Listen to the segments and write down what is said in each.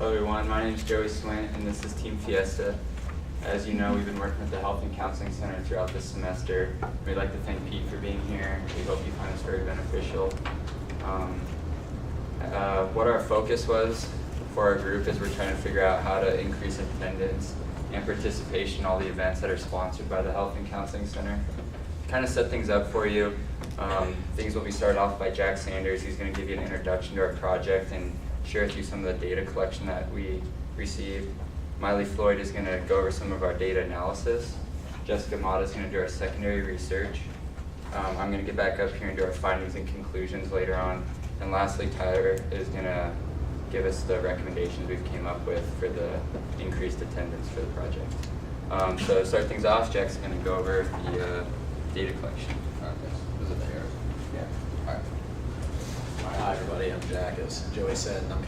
Hello everyone, my name is Joey Swint and this is Team Fiesta. As you know, we've been working with the Health and Counseling Center throughout this semester. We'd like to thank Pete for being here. We hope you find this very beneficial. What our focus was for our group is we're trying to figure out how to increase attendance and participation in all the events that are sponsored by the Health and Counseling Center. Kind of set things up for you. Things will be started off by Jack Sanders. He's going to give you an introduction to our project and share with you some of the data collection that we received. Miley Floyd is going to go over some of our data analysis. Jessica Mata is going to do our secondary research. I'm going to get back up here and do our findings and conclusions later on. And lastly, Tyler is going to give us the recommendations we've came up with for the increased attendance for the project. So to start things off, Jack's going to go over the data collection. Is it there? Yeah. All right. Hi everybody, I'm Jack. As Joey said, I'm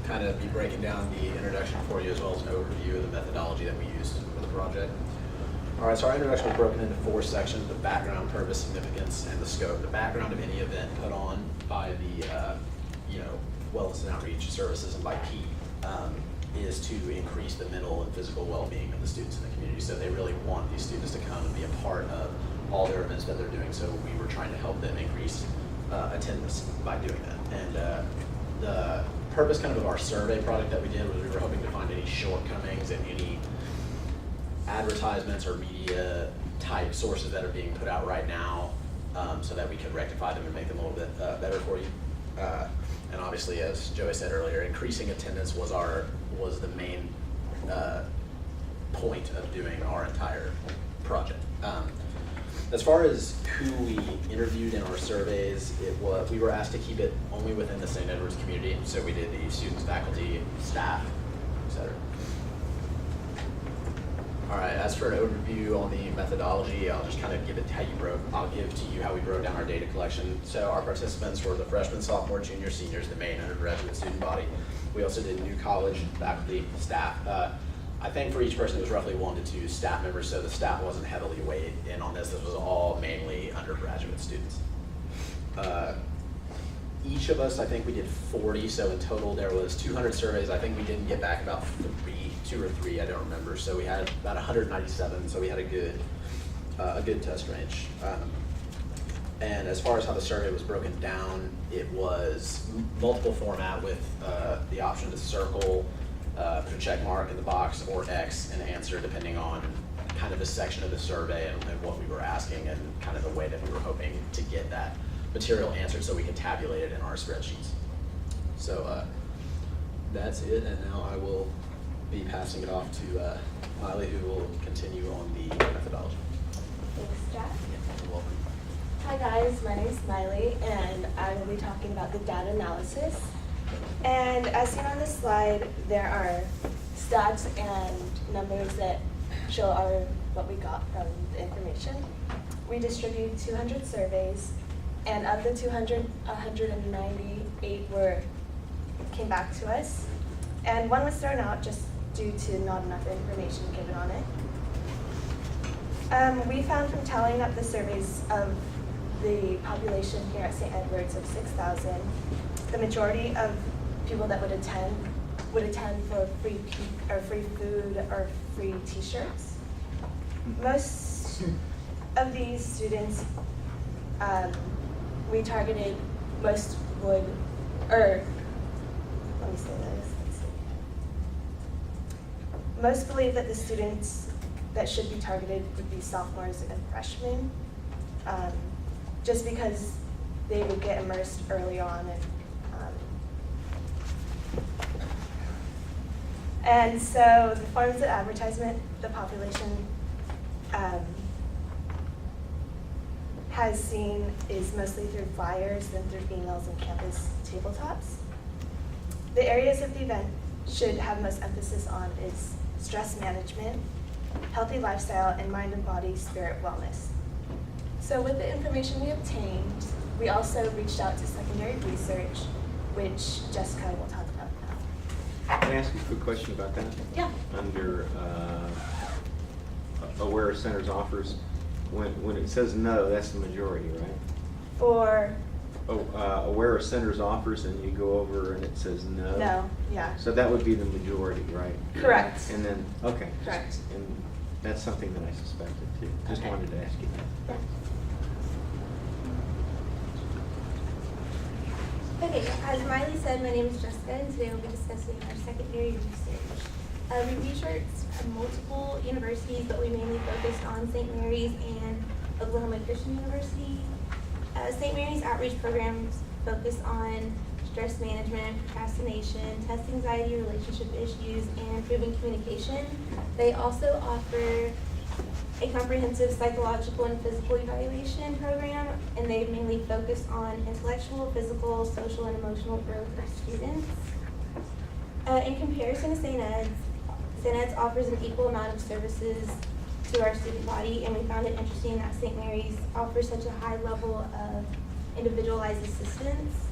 kind of be breaking down the introduction for you as well as an overview of the methodology that we used for the project. All right, so our introduction was broken into 4 sections: the background, purpose, significance, and the scope. The background of any event put on by the Wellness and Outreach Services and by Pete is to increase the mental and physical well-being of the students in the community. So they really want these students to come and be a part of all their events that they're doing. So we were trying to help them increase attendance by doing that. And the purpose kind of our survey product that we did was we were hoping to find any shortcomings in any advertisements or media type sources that are being put out right now, so that we could rectify them and make them a little bit better for you. And obviously, as Joey said earlier, increasing attendance was the main point of doing our entire project. As far as who we interviewed in our surveys, we were asked to keep it only within the St. Edward's community. So we did the students, faculty, staff, etc. All right, as for an overview on the methodology, I'll just kind of give to you how we broke down our data collection. So our participants were the freshmen, sophomore, junior, seniors, the main undergraduate student body. We also did new college, faculty, staff. I think for each person it was roughly 1 to 2 staff members, so the staff wasn't heavily weighed in on this. This was all mainly undergraduate students. Each of us, I think we did 40, so in total there was 200 surveys. I think we didn't get back about 2 or 3, I don't remember. So we had about 197, so we had a good test range. And as far as how the survey was broken down, it was multiple format with the option to circle, put a check mark in the box or X and answer depending on kind of the section of the survey and what we were asking and kind of the way that we were hoping to get that material answered so we could tabulate it in our spreadsheets. So that's it, and now I will be passing it off to Miley, who will continue on the methodology. Thanks, Jack. Yeah, you're welcome. Hi guys, my name is Miley, and I will be talking about the data analysis. And as seen on this slide, there are stats and numbers that show what we got from the information. We distributed 200 surveys, and of the 200, 198 came back to us. And one was thrown out just due to not enough information given on it. We found from tallying up the surveys of the population here at St. Edward's of 6,000, the majority of people that would attend for free food or free t-shirts. Most of these students we targeted, let me say this, let's see. Most believe that the students that should be targeted would be sophomores and freshmen, just because they would get immersed early on. And so the forms of advertisement the population has seen is mostly through flyers and through emails and campus tabletops. The areas of the event should have most emphasis on is stress management, healthy lifestyle, and mind and body spirit wellness. So with the information we obtained, we also reached out to secondary research, which Jessica will talk about now. Can I ask you a quick question about that? Yeah. Under Aware Centers offers, when it says no, that's the majority, right? For aware of center's offers and you go over and it says no? No, yeah. So that would be the majority, right? Correct. And then, okay. Correct. And that's something that I suspected too. Just Okay. wanted to ask you that. Okay, as Miley said, my name is Jessica, and today we'll be discussing our secondary research. We researched multiple universities, but we mainly focused on St. Mary's and Oklahoma Christian University. St. Mary's outreach programs focus on stress management, procrastination, test anxiety, relationship issues, and improving communication. They also offer a comprehensive psychological and physical evaluation program, and they mainly focus on intellectual, physical, social, and emotional growth of students. In comparison to St. Ed's offers an equal amount of services to our student body, and we found it interesting that St. Mary's offers such a high level of individualized assistance.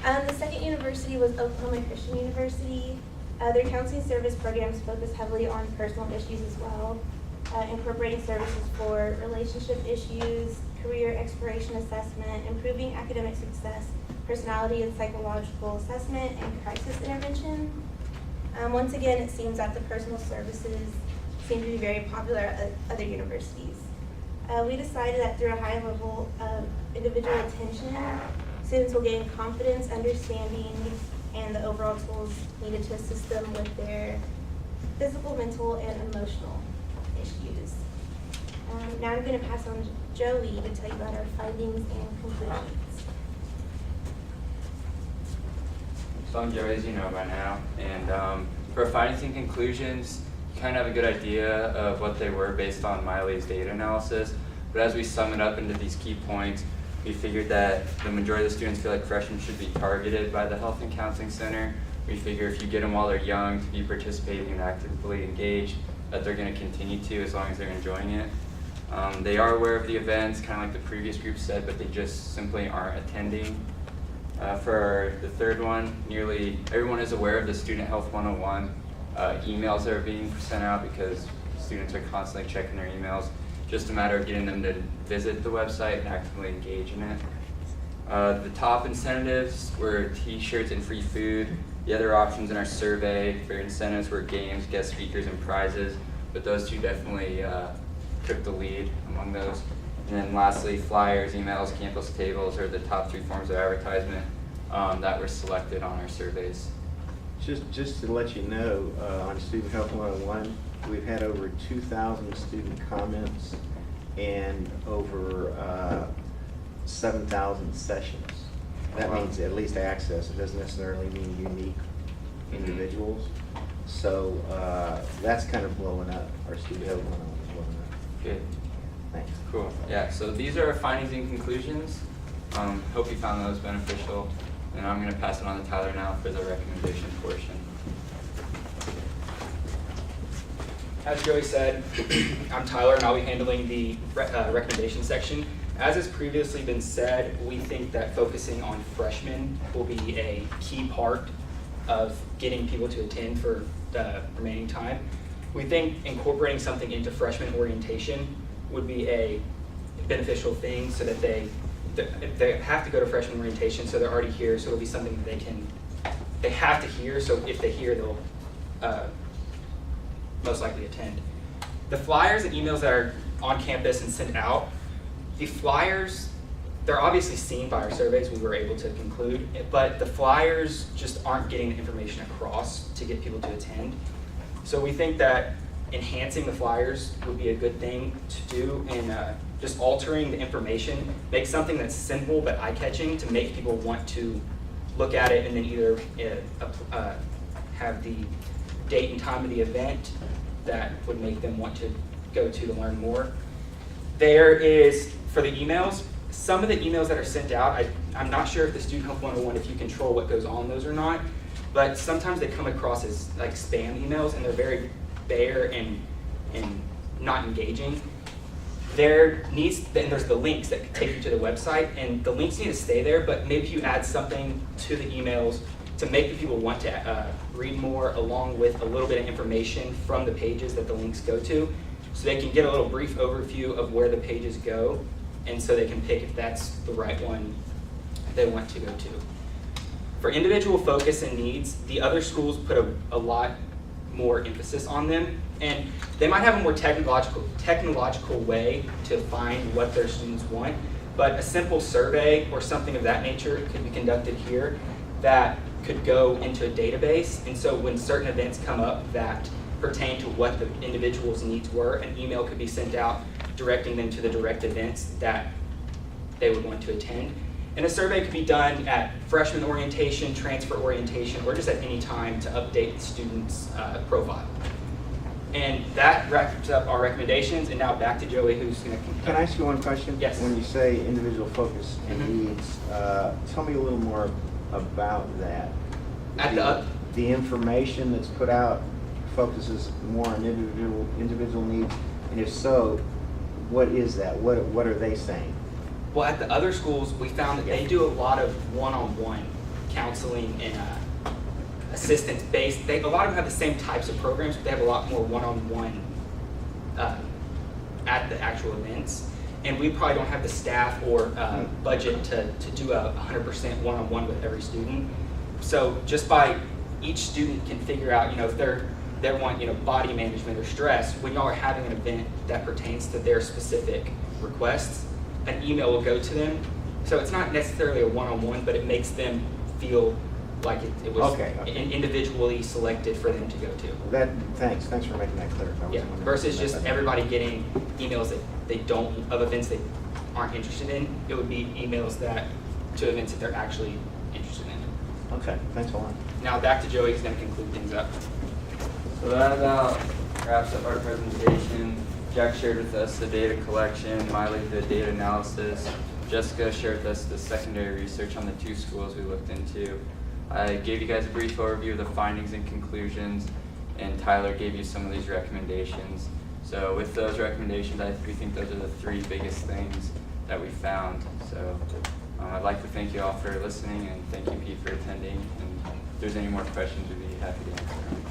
The second university was Oklahoma Christian University. Their counseling service programs focus heavily on personal issues as well, incorporating services for relationship issues, career exploration assessment, improving academic success, personality and psychological assessment, and crisis intervention. Once again, it seems that the personal services seem to be very popular at other universities. We decided that through a high level of individual attention, students will gain confidence, understanding, and the overall tools needed to assist them with their physical, mental, and emotional issues. Now I'm going to pass on to Joey to tell you about our findings and conclusions. So I'm Joey, as you know by now, and for findings and conclusions, you kind of have a good idea of what they were based on Miley's data analysis, but as we sum it up into these key points, we figured that the majority of the students feel like freshmen should be targeted by the Health and Counseling Center. We figure if you get them while they're young to be participating and actively engaged, that they're going to continue to as long as they're enjoying it. They are aware of the events, kind of like the previous group said, but they just simply aren't attending. For the third one, nearly everyone is aware of the Student Health 101 emails that are being sent out because students are constantly checking their emails. Just a matter of getting them to visit the website and actively engage in it. The top incentives were t-shirts and free food. The other options in our survey for incentives were games, guest speakers, and prizes, but those two definitely took the lead among those. And then lastly, flyers, emails, campus tables are the top three forms of advertisement that were selected on our surveys. Just to let you know, on Student Health 101, we've had over 2,000 student comments and over 7,000 sessions. That Wow. means at least access. It doesn't necessarily mean unique individuals. So that's kind of blowing up. Our Student Health 101 is blowing up. Good. Thanks. Cool. Yeah, so these are our findings and conclusions. Hope you found those beneficial. And I'm going to pass it on to Tyler now for the recommendation portion. As Joey said, I'm Tyler and I'll be handling the recommendation section. As has previously been said, we think that focusing on freshmen will be a key part of getting people to attend for the remaining time. We think incorporating something into freshman orientation would be a beneficial thing so that they have to go to freshman orientation, so they're already here, so it'll be something that they have to hear, so if they hear, they'll most likely attend. The flyers and emails that are on campus and sent out, the flyers, they're obviously seen by our surveys, we were able to conclude, but the flyers just aren't getting the information across to get people to attend. So we think that enhancing the flyers would be a good thing to do, and just altering the information, make something that's simple but eye-catching to make people want to look at it and then either have the date and time of the event that would make them want to go to learn more. There is, for the emails, some of the emails that are sent out, I'm not sure if the Student Health 101, if you control what goes on those or not, but sometimes they come across as like spam emails and they're very bare and not engaging. There's the links that take you to the website, and the links need to stay there, but maybe you add something to the emails to make the people want to read more, along with a little bit of information from the pages that the links go to, so they can get a little brief overview of where the pages go, and so they can pick if that's the right one they want to go to. For individual focus and needs, the other schools put a lot more emphasis on them, and they might have a more technological way to find what their students want, but a simple survey or something of that nature could be conducted here that could go into a database, and so when certain events come up that pertain to what the individual's needs were, an email could be sent out directing them to the direct events that they would want to attend. And a survey could be done at freshman orientation, transfer orientation, or just at any time to update the student's profile. And that wraps up our recommendations, and now back to Joey, who's going to... Can I ask you one question? Yes. When you say individual focus and Mhm. needs, tell me a little more about that. At the The information that's put out focuses more on individual needs, and if so, what is that? What are they saying? Well, at the other schools, we found that they do a lot of one-on-one counseling and assistance-based. A lot of them have the same types of programs, but they have a lot more one-on-one at the actual events. And we probably don't have the staff or budget to do a 100% one-on-one with every student. So just by each student can figure out, if they want, body management or stress, when y'all are having an event that pertains to their specific requests, an email will go to them. So it's not necessarily a one-on-one, but it makes them feel like it was Okay. individually selected for them to go to. Thanks for making that clear. I was Yeah, wondering versus about just that. everybody getting emails that of events they aren't interested in. It would be emails to events that they're actually interested in. Okay, thanks a lot. Now back to Joey, who's going to conclude things up. So that about wraps up our presentation. Jack shared with us the data collection, Miley the data analysis, Jessica shared with us the secondary research on the 2 schools we looked into. I gave you guys a brief overview of the findings and conclusions, and Tyler gave you some of these recommendations. So with those recommendations, we think those are the 3 biggest things that we found. So I'd like to thank you all for listening, and thank you, Pete, for attending. And if there's any more questions, we'd be happy to answer them.